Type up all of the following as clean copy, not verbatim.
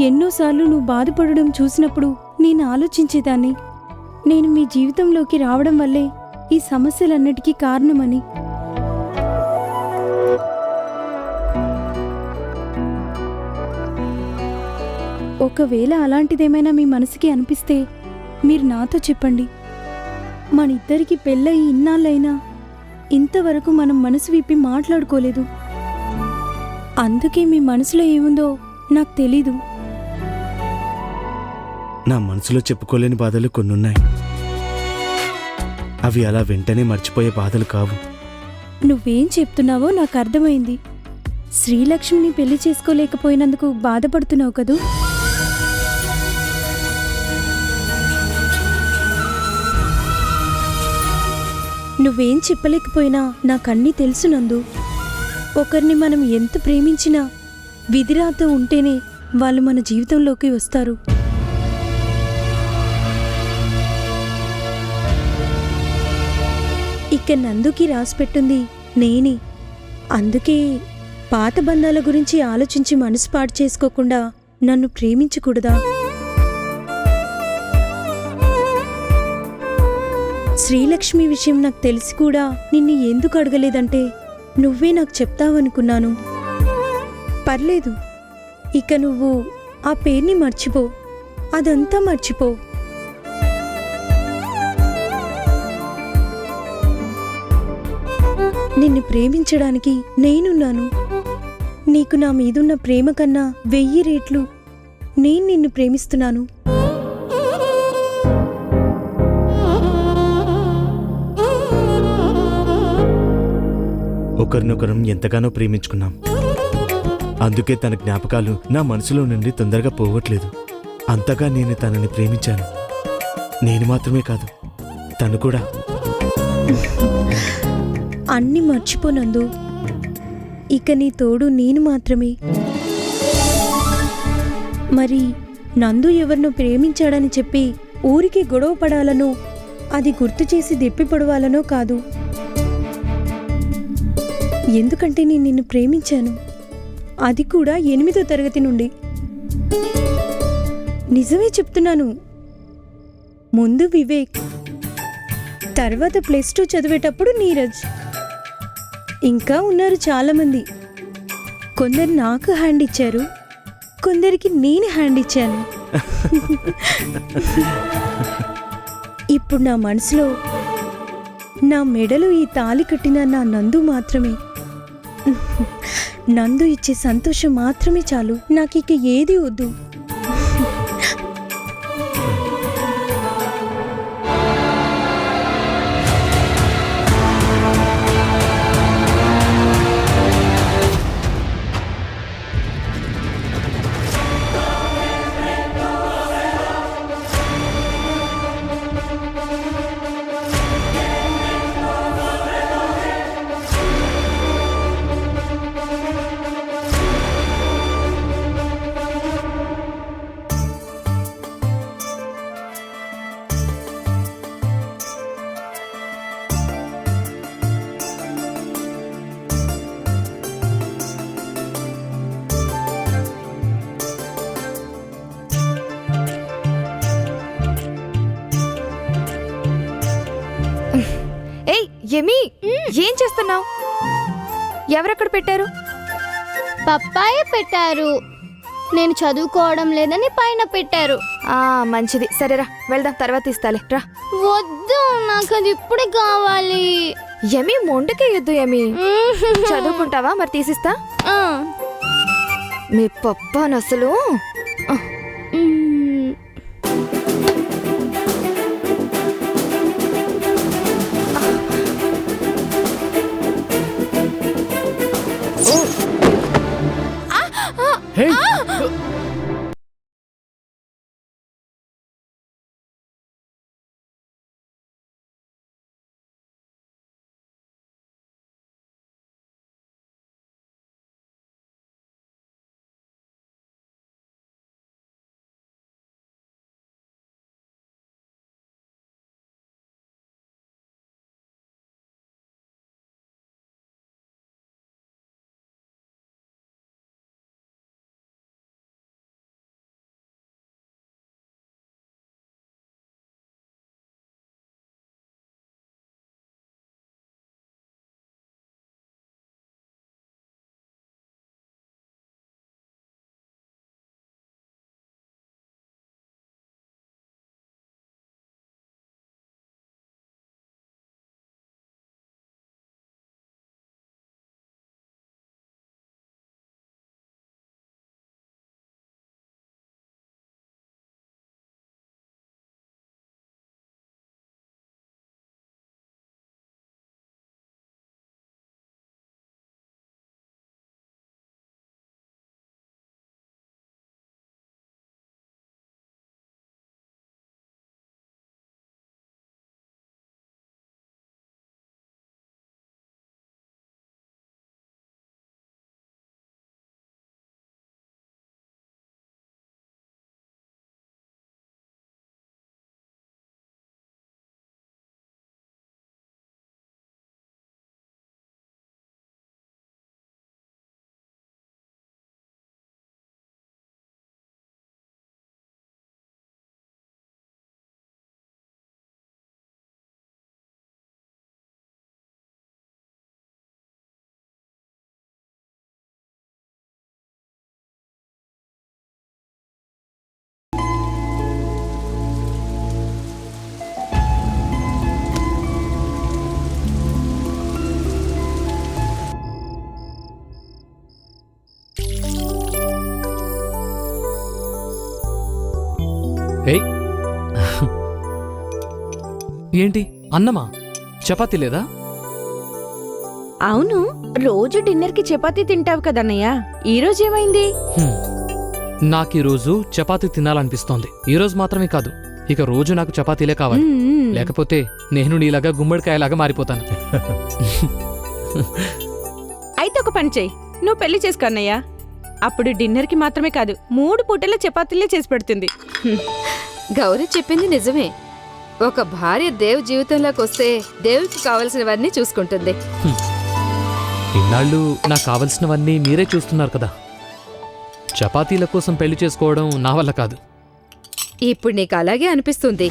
ఎన్నోసార్లు నువ్వు బాధపడడం చూసినప్పుడు నేను ఆలోచించేదాన్ని, నేను మీ జీవితంలోకి రావడం వల్లే ఈ సమస్యలన్నిటికీ కారణమని. ఒకవేళ అలాంటిదేమైనా మీ మనసుకి అనిపిస్తే మీరు నాతో చెప్పండి. మన ఇద్దరికి పెళ్ళయి ఇన్నాళ్ళైనా ఇంతవరకు మనం మనసు విప్పి మాట్లాడుకోలేదు. అందుకే మీ మనసులో ఏముందో నాకు తెలీదు. నా మనసులో చెప్పుకోలేని బాధలు కొన్నున్నాయి. అవి అలా వెంటనే మర్చిపోయే బాధలు కావు. నువ్వేం చెప్తున్నావో నాకు అర్థమైంది. శ్రీలక్ష్మిని పెళ్లి చేసుకోలేకపోయినందుకు బాధపడుతున్నావు కదూ? నువ్వేం చెప్పలేకపోయినా నాకన్నీ తెలుసు నందు. ఒకరిని మనం ఎంత ప్రేమించినా విధిరాత ఉంటేనే వాళ్ళు మన జీవితంలోకి వస్తారు. ఇక నందుకి రాసిపెట్టింది నేనే. అందుకే పాత బంధాల గురించి ఆలోచించి మనసు పాడు చేసుకోకుండా నన్ను ప్రేమించకూడదా? శ్రీలక్ష్మి విషయం నాకు తెలిసి కూడా నిన్ను ఎందుకు అడగలేదంటే నువ్వే నాకు చెప్తావనుకున్నాను. పర్లేదు, ఇక నువ్వు ఆ పేరుని మర్చిపో, అదంతా మర్చిపో. నిన్ను ప్రేమించడానికి నేనున్నాను. నీకు నా మీదున్న ప్రేమ కన్నా 1000 రెట్లు నేను నిన్ను ప్రేమిస్తున్నాను. ఒకరినొకరం ఎంతగానో ప్రేమించుకున్నాం. అందుకే తన జ్ఞాపకాలు నా మనసులో నుండి తొందరగా పోవట్లేదు. అంతగా నేను తనని ప్రేమించాను. నేను మాత్రమే కాదు, తను కూడా. అన్నీ మర్చిపోనందు. ఇక నీ తోడు నేను మాత్రమే. మరి నందు ఎవరినో ప్రేమించాడని చెప్పి ఊరికి గొడవ పడాలనో, అది గుర్తు చేసి దెప్పి పొడవాలనో కాదు. ఎందుకంటే నేను నిన్ను ప్రేమించాను, అది కూడా 8వ తరగతి నుండి. నిజమే చెప్తున్నాను. ముందు వివేక్, తర్వాత +2 చదివేటప్పుడు నీరజ్. ఇంకా ఉన్నారు చాలామంది. కొందరు నాకు హ్యాండ్ ఇచ్చారు, కొందరికి నేను హ్యాండ్ ఇచ్చాను. ఇప్పుడు నా మనసులో నా మెడలో ఈ తాళి కట్టిన నా నందు మాత్రమే. నందు ఇచ్చే సంతోషం మాత్రమే చాలు. నాకిక ఏది వద్దు. ఏయ్ యమి, ఏం చేస్తున్నావు? ఎవరక్కడ పెట్టారు? పప్పాయ పెట్టారు. నేను చదువుకోవడం లేదని పైన పెట్టారు. మంచిది. సరేరా, వెళ్దాం, తర్వాత ఇస్తాలే. రా. వద్దు, నాకు అది ఇప్పుడే కావాలి. యమి, మొండకేయొద్దు యమి. చదువుకుంటావా? మరి తీసిస్తా. మీ పప్పాను అసలు. ఏయ్ ఏంటి అన్నమా? చపాతీ లేదా? అవును, రోజు డిన్నర్కి చపాతీ తింటావు కదన్నయ్య, ఈరోజు ఏమైంది? నాకీరోజు చపాతీ తినాలనిపిస్తోంది. ఈరోజు మాత్రమే కాదు, ఇక రోజు నాకు చపాతీలే కావాలి. లేకపోతే నేను నీలాగా గుమ్మడికాయలాగా మారిపోతాను. అయితే ఒక పని చెయ్యి, నువ్వు పెళ్లి చేసుకో అన్నయ్య. అప్పుడు డిన్నర్కి మాత్రమే కాదు, 3 పూటల చపాతీలే చేసి పెడుతుంది. గౌరీ చెప్పింది నిజమే. ఒక భార్య దేవ్ జీవితంలోకి వస్తే దేవుడికి కావలసినవన్నీ చూసుకుంటుంది. ఇన్నాళ్ళు నాకు కావలసినవన్నీ మీరే చూస్తున్నారు కదా. చపాతీల కోసం పెళ్లి చేసుకోవడం నా వల్ల కాదు. ఇప్పుడు నీకు అలాగే అనిపిస్తుంది.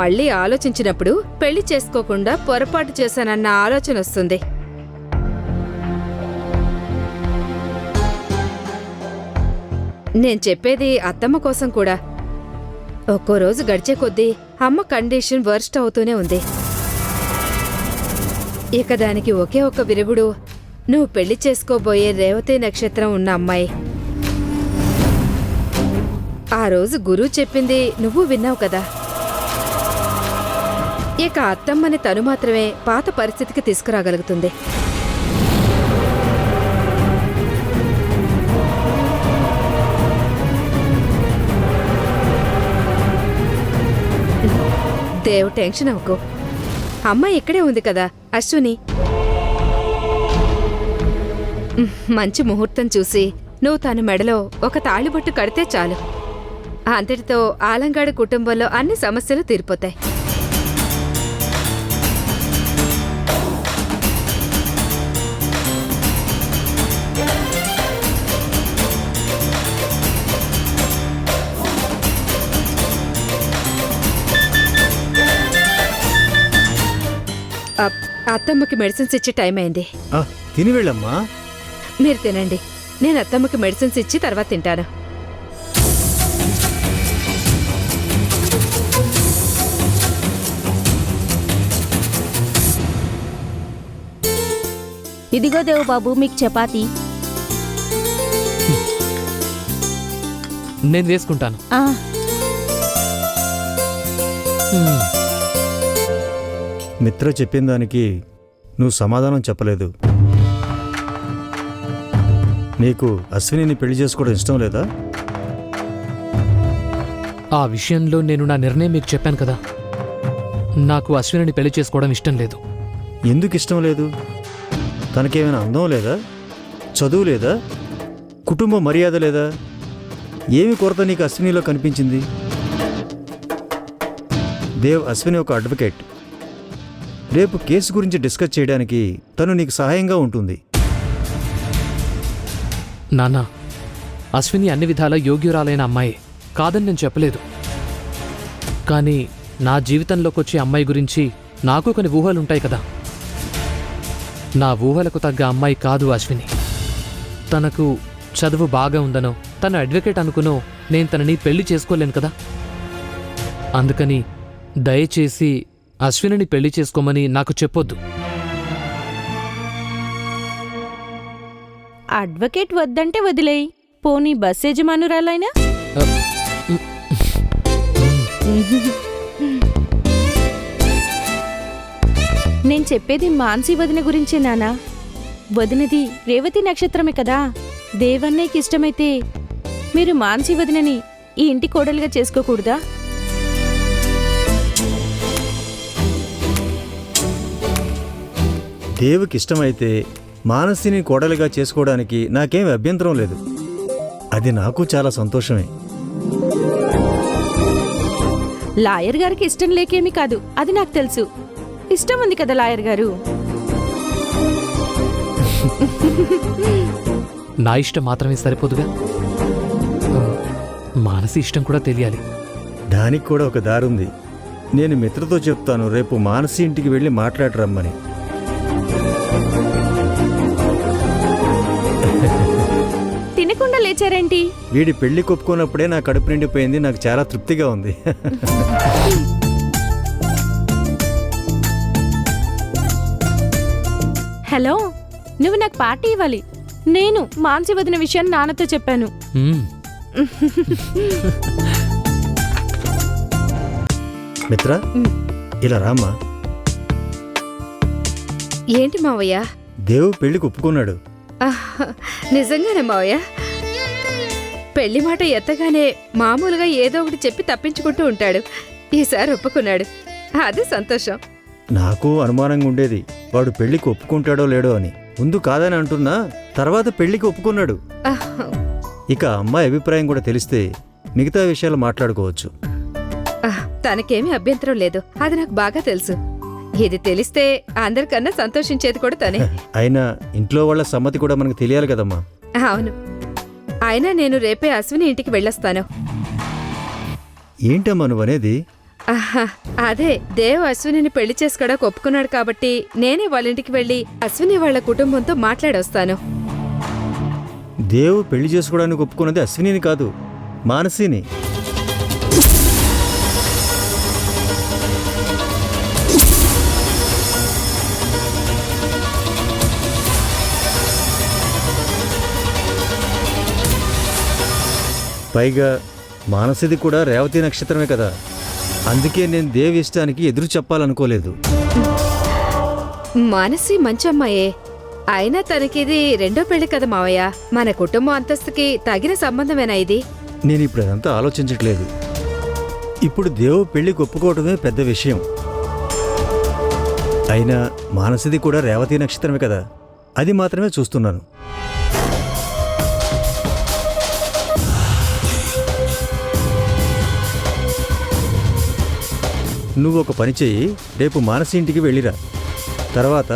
మళ్ళీ ఆలోచించినప్పుడు పెళ్లి చేసుకోకుండా పొరపాటు చేశానన్న ఆలోచన వస్తుంది. నేను చెప్పేది అత్తమ్మ కోసం కూడా. ఒక్కో రోజు గడిచే కొద్దీ అమ్మ కండిషన్ వర్స్ట్ అవుతూనే ఉంది. ఇక దానికి ఒకే ఒక్క విరుగుడు నువ్వు పెళ్లి చేసుకోబోయే రేవతి నక్షత్రం ఉన్న అమ్మాయి. ఆ రోజు గురువు చెప్పింది నువ్వు విన్నావు కదా. ఇక అత్తమ్మని తను మాత్రమే పాత పరిస్థితికి తీసుకురాగలుగుతుంది. దేవ్ టెన్షన్ అవ్వకు. అమ్మ ఇక్కడే ఉంది కదా అశ్విని. మంచి ముహూర్తం చూసి నువ్వు తన మెడలో ఒక తాళిబొట్టు కడితే చాలు. అంతటితో ఆలంగాడు కుటుంబంలో అన్ని సమస్యలు తీరిపోతాయి. అత్తమ్మకి మెడిసిన్స్ ఇచ్చే టైం అయింది. తిని వెళ్ళమ్మా. మీరు తినండి, నేను అత్తమ్మకి మెడిసిన్స్ ఇచ్చి తర్వాత తింటాను. ఇదిగో దేవు బాబు మీకు చపాతీ. నేను వేసుకుంటాను. ఆ, మిత్ర చెప్పిన దానికి నువ్వు సమాధానం చెప్పలేదు. నీకు అశ్వినిని పెళ్లి చేసుకోవడం ఇష్టం లేదా? ఆ విషయంలో నేను నా నిర్ణయం మీకు చెప్పాను కదా. నాకు అశ్వినిని పెళ్లి చేసుకోవడం ఇష్టం లేదు. ఎందుకు ఇష్టం లేదు? తనకేమైనా అందం లేదా? చదువు లేదా? కుటుంబ మర్యాద లేదా? ఏమి కొరత నీకు అశ్వినిలో కనిపించింది? దేవ్ అశ్విని ఒక అడ్వకేట్. రేపు కేసు గురించి డిస్కస్ చేయడానికి తను నీకు సహాయంగా ఉంటుంది. నాన్నా, అశ్విని అన్ని విధాలా యోగ్యురాలైన అమ్మాయి కాదని నేను చెప్పలేదు. కానీ నా జీవితంలోకొచ్చే అమ్మాయి గురించి నాకు కొన్ని ఊహలుంటాయి కదా. నా ఊహలకు తగ్గ అమ్మాయి కాదు అశ్విని. తనకు చదువు బాగా ఉందనో, తను అడ్వకేట్ అనుకునో నేను తనని పెళ్లి చేసుకోలేను కదా. అందుకని దయచేసి అశ్వినిని పెళ్లి చేసుకోమని నాకు చెప్పొద్దు. అడ్వకేట్ వద్దంటే వదిలేయి, పోనీ బస్ యజమానురాలైనా. నేను చెప్పేది మాన్సీ వదిన గురించే నానా. వదినది రేవతి నక్షత్రమే కదా. దేవన్నయ్యకి ఇష్టమైతే మీరు మాన్సీ వదినని ఈ ఇంటి కోడలుగా చేసుకోకూడదా? దేవుకి ఇష్టమైతే మానసిని కోడలిగా చేసుకోవడానికి నాకేం అభ్యంతరం లేదు. అది నాకు చాలా సంతోషమే. లాయర్ గారికి ఇష్టం లేకేమీ కాదు, అది నాకు తెలుసు. ఇష్టం ఉంది కదా లాయర్ గారు. నా ఇష్టం మాత్రమే సరిపోదుగా, మానసి ఇష్టం కూడా తెలియాలి. దానికి కూడా ఒక దారుంది. నేను మిత్రతో చెప్తాను, రేపు మానసి ఇంటికి వెళ్ళి మాట్లాడరమ్మని. తినకుండా లేచారేంటి? వీడి పెళ్లి కొప్పుకున్నప్పుడే నా కడుపు నిండిపోయింది. నాకు చాలా తృప్తిగా ఉంది. హలో, నువ్వు నాకు పార్టీ ఇవ్వాలి. నేను మాన్సి వదిన విషయాన్ని నాన్నతో చెప్పాను. మిత్ర ఇలా రామ్మా. ఏంటి మావయ్య? దేవు పెళ్లికి ఒప్పుకున్నాడు. ఆహ్, నిజంగానే మావయ్య? పెళ్లి మాట ఎత్తగానే మామూలుగా ఏదో ఒకటి చెప్పి తప్పించుకుంటూ ఉంటాడు. ఈసారి ఒప్పుకున్నాడు, అదే సంతోషం. నాకు అనుమానంగా ఉండేది వాడు పెళ్లికి ఒప్పుకుంటాడో లేడో అని. ముందు కాదని అంటున్నా, తర్వాత పెళ్లికి ఒప్పుకున్నాడు. ఆహ్, ఇక అమ్మాయి అభిప్రాయం కూడా తెలిస్తే మిగతా విషయాలు మాట్లాడుకోవచ్చు. తనకేమీ అభ్యంతరం లేదు, అది నాకు బాగా తెలుసు. ఇది తెలిస్తే అందరికన్నా సంతోషించేది కూడా తనే. అయినా ఇంట్లో వాళ్ళ సమ్మతి కూడా మనకు తెలియాలి కదమ్మా. అవును, అయినా నేను రేపే అశ్విని ఇంటికి వెళ్ళొస్తాను. ఏంటమ్మా నువ్వనేది? ఆహా, అదే దేవ్ అశ్వినిని పెళ్లి చేసుకోవడానికి ఒప్పుకున్నాడు కాబట్టి నేనే వాళ్ళ ఇంటికి వెళ్ళి అశ్విని వాళ్ళ కుటుంబంతో మాట్లాడొస్తాను. దేవు పెళ్లి చేసుకోవడానికి ఒప్పుకున్నది అశ్వినిని కాదు, మానసిని. పైగా మానసిది కూడా రేవతి నక్షత్రమే కదా. అందుకే నేను దేవి ఇష్టానికి ఎదురు చెప్పాలనుకోలేదు. మానసి మంచమ్మాయే, అయినా తనకిది రెండో పెళ్లి కదా మావయ్య. మన కుటుంబం అంతస్తుకి తగిన సంబంధమేనా ఇది? నేను ఇప్పుడు అదంతా ఆలోచించట్లేదు. ఇప్పుడు దేవు పెళ్లికి ఒప్పుకోవటమే పెద్ద విషయం. అయినా మానసిది కూడా రేవతి నక్షత్రమే కదా, అది మాత్రమే చూస్తున్నాను. నువ్వు ఒక పని చెయ్యి, రేపు మానసి ఇంటికి వెళ్ళిరా. తర్వాత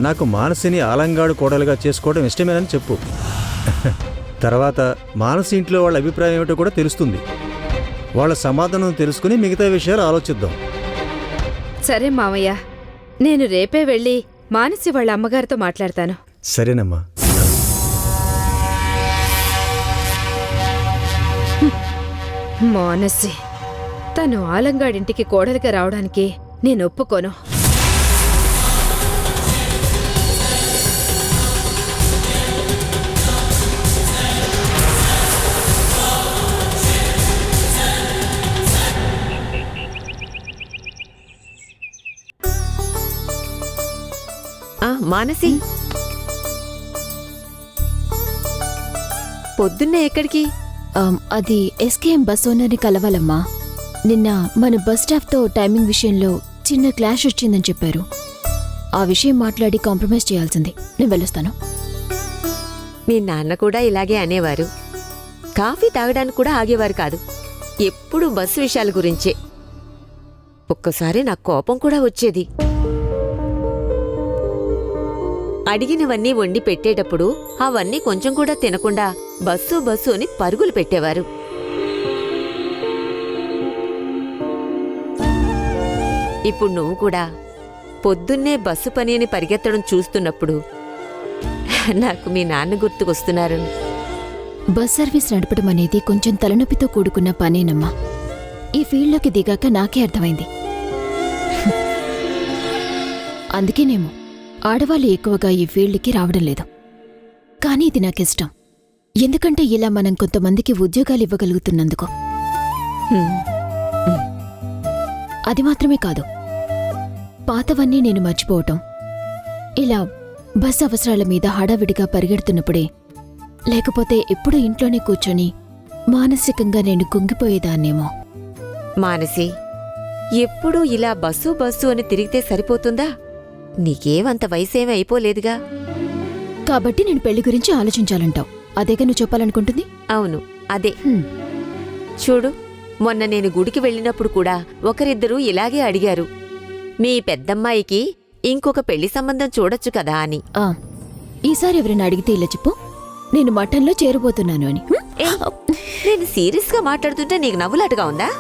నాకు మానసిని ఆలంగాడు కోడలుగా చేసుకోవడం ఇష్టమేనని చెప్పు. తర్వాత మానసి ఇంట్లో వాళ్ళ అభిప్రాయం ఏమిటో కూడా తెలుస్తుంది. వాళ్ళ సమాధానం తెలుసుకుని మిగతా విషయాలు ఆలోచిద్దాం. సరే మావయ్య, నేను రేపే వెళ్ళి మానసి వాళ్ళ అమ్మగారితో మాట్లాడతాను. సరేనమ్మా. మానసి తను ఆలంగాడింటికి కోడలిగా రావడానికి నేను ఒప్పుకోను. మానసి, పొద్దున్నే ఎక్కడికి? అది ఎస్కేఎం బస్ ఓనర్ని కలవాలమ్మా. నిన్న మన బస్ స్టాఫ్తో టైమింగ్ విషయంలో చిన్న క్లాష్ వచ్చిందని చెప్పారు. ఆ విషయం మాట్లాడి కాంప్రమైజ్ చేయాల్సింది. నేను వెళ్ళొస్తాను. మీ నాన్న కూడా ఇలాగే అనేవారు. కాఫీ తాగడానికి కూడా ఆగేవారు కాదు. ఎప్పుడూ బస్సు విషయాల గురించే. ఒక్కసారి నాకు కోపం కూడా వచ్చేది. అడిగినవన్నీ వండి పెట్టేటప్పుడు అవన్నీ కొంచెం కూడా తినకుండా బస్సు బస్సు అని పరుగులు పెట్టేవారు. ఇప్పుడు నువ్వు కూడా పొద్దున్నే బస్సు పని అని పరిగెత్తడం చూస్తున్నప్పుడు నాకు మీ నాన్న గుర్తుకొస్తున్నారు. బస్ సర్వీస్ నడపడం అనేది కొంచెం తలనొప్పితో కూడుకున్న పనేనమ్మా. ఈ ఫీల్డ్లోకి దిగాక నాకే అర్థమైంది. అందుకేనేమో ఆడవాళ్ళు ఎక్కువగా ఈ ఫీల్డ్కి రావడం లేదు. కానీ ఇది నాకిష్టం. ఎందుకంటే ఇలా మనం కొంతమందికి ఉద్యోగాలు ఇవ్వగలుగుతున్నందుకు. అది మాత్రమే కాదు, పాతవన్నీ నేను మర్చిపోవటం, ఇలా బస్ అవసరాల మీద హడావిడిగా పరిగెడుతున్నప్పుడే, లేకపోతే ఎప్పుడూ ఇంట్లోనే కూర్చొని మానసికంగా నేను కుంగిపోయేదాన్నేమో. మానసి, ఎప్పుడూ ఇలా బస్సు బస్సు అని తిరిగితే సరిపోతుందా? నీకేమంత వయసేమీ అయిపోలేదుగా. కాబట్టి నేను పెళ్లి గురించి ఆలోచించాలంటావు. అదేగా నువ్వు చెప్పాలనుకుంటుంది? అవును, అదే. చూడు, మొన్న నేను గుడికి వెళ్ళినప్పుడు కూడా ఒకరిద్దరూ ఇలాగే అడిగారు, మీ పెద్దమ్మాయికి ఇంకొక పెళ్లి సంబంధం చూడొచ్చు కదా అని. ఈసారి ఎవరైనా అడిగితే ఇలా చెప్పు, నేను మఠంలో చేరబోతున్నాను అని. నేను సీరియస్గా మాట్లాడుతుంటే నీకు నవ్వులాటగా ఉందా?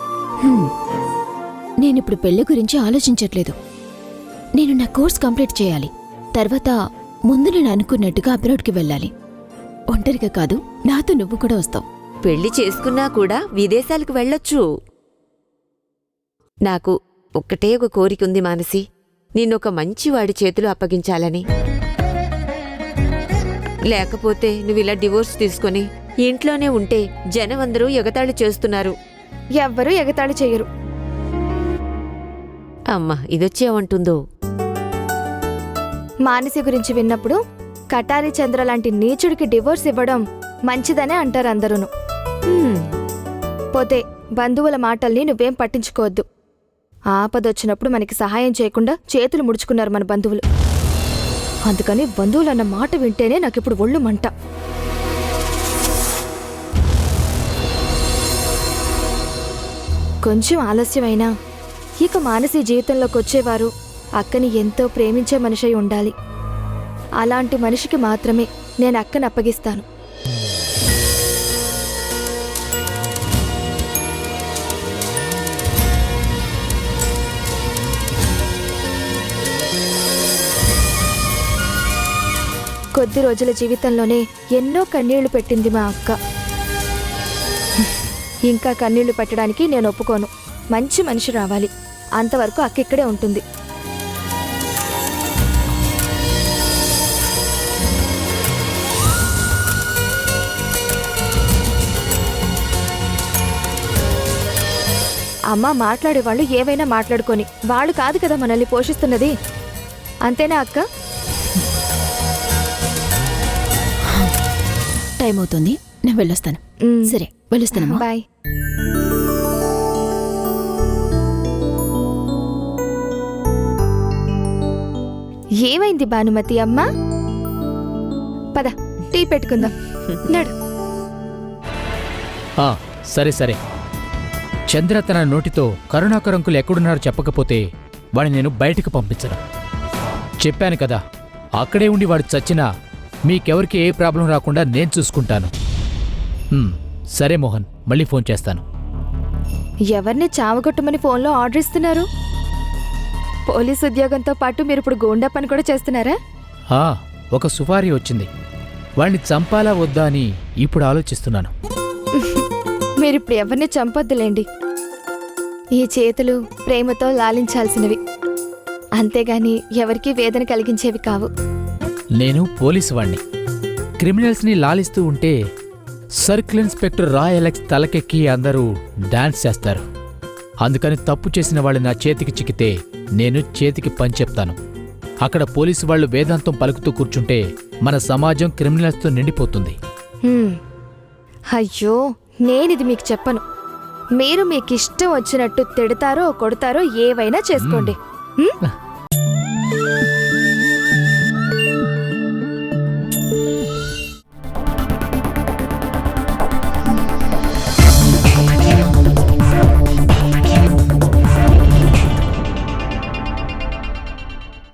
నేనిప్పుడు పెళ్లి గురించి ఆలోచించట్లేదు. నేను నా కోర్స్ కంప్లీట్ చేయాలి. తర్వాత ముందు నేను అనుకున్నట్టుగా అబ్రాడ్కి వెళ్ళాలి. ఒంటరిగా కాదు, నాతో నువ్వు కూడా వస్తావు. పెళ్లి చేసుకున్నా కూడా విదేశాలకు వెళ్ళొచ్చు. నాకు ఒక్కటే ఒక కోరికుంది మానసి, నిన్నొక మంచివాడి చేతులు అప్పగించాలని. లేకపోతే నువ్విలా డివోర్స్ తీసుకుని ఇంట్లోనే ఉంటే జనమందరూ ఎగతాళి చేస్తున్నారు. ఎవ్వరూ ఎగతాళి చెయ్యరు. అమ్మా ఇదొచ్చేమంటుందో. మానసి గురించి విన్నప్పుడు కటారి చంద్ర లాంటి నీచుడికి డివోర్స్ ఇవ్వడం మంచిదనే అంటారు అందరూను. పోతే బంధువుల మాటల్ని నువ్వేం పట్టించుకోవద్దు. ఆపదొచ్చినప్పుడు మనకి సహాయం చేయకుండా చేతులు ముడుచుకున్నారు మన బంధువులు. అందుకని బంధువులన్న మాట వింటేనే నాకిప్పుడు ఒళ్ళు మంట. కొంచెం ఆలస్యమైనా ఇక మానసి జీవితంలోకి వచ్చేవారు అక్కని ఎంతో ప్రేమించే మనిషి అయి ఉండాలి. అలాంటి మనిషికి మాత్రమే నేను అక్కని అప్పగిస్తాను. కొద్ది రోజుల జీవితంలోనే ఎన్నో కన్నీళ్లు పెట్టింది మా అక్క. ఇంకా కన్నీళ్లు పెట్టడానికి నేను ఒప్పుకోను. మంచి మనిషి రావాలి. అంతవరకు అక్క ఇక్కడే ఉంటుంది. అమ్మ మాట్లాడేవాళ్ళు ఏవైనా మాట్లాడుకొని, వాళ్ళు కాదు కదా మనల్ని పోషిస్తున్నది. అంతేనా అక్క? టైం అవుతుంది, నేను వెళ్ళొస్తాను. సరే వెళ్ళొస్తానమ్మా. బాయ్. ఏమైంది భానుమతి అమ్మ? పద టీ పెట్టుకుందాం. నడు. సరే సరే. చంద్ర తన నోటితో కరుణాకరంకులు ఎక్కడున్నారో చెప్పకపోతే వాడిని నేను బయటకు పంపించను. చెప్పాను కదా, అక్కడే ఉండి వాడు చచ్చినా మీకెవరికి ఏ ప్రాబ్లం రాకుండా నేను చూసుకుంటాను. సరే మోహన్, మళ్ళీ ఫోన్ చేస్తాను. ఎవరిని చావగొట్టమని ఫోన్లో ఆర్డర్ ఇస్తున్నారు? పోలీస్ ఉద్యోగంతో పాటు మీరు ఇప్పుడు గూండా పని కూడా చేస్తున్నారా? ఒక సుపారీ వచ్చింది. వాణ్ణి చంపాలా వద్దా అని ఇప్పుడు ఆలోచిస్తున్నాను. మీరిప్పుడు ఎవరిని చంపొద్దులేండి. ఈ చేతులు ప్రేమతో లాలించాల్సినవి, అంతేగాని ఎవరికీ వేదన కలిగించేవి కావు. నేను పోలీసు వాణ్ణి. క్రిమినల్స్ని లాలిస్తూ ఉంటే సర్కిల్ ఇన్స్పెక్టర్ రాయ్ అలెక్స్ తలకెక్కి అందరూ డాన్స్ చేస్తారు. అందుకని తప్పు చేసిన వాళ్ళు నా చేతికి చిక్కితే నేను చేతికి పని చెప్తాను. అక్కడ పోలీసు వాళ్ళు వేదాంతం పలుకుతూ కూర్చుంటే మన సమాజం క్రిమినల్స్తో నిండిపోతుంది. అయ్యో, నేనిది మీకు చెప్పను. మీరు మీకిష్టం వచ్చినట్టు తిడతారో కొడతారో ఏవైనా చేసుకోండి.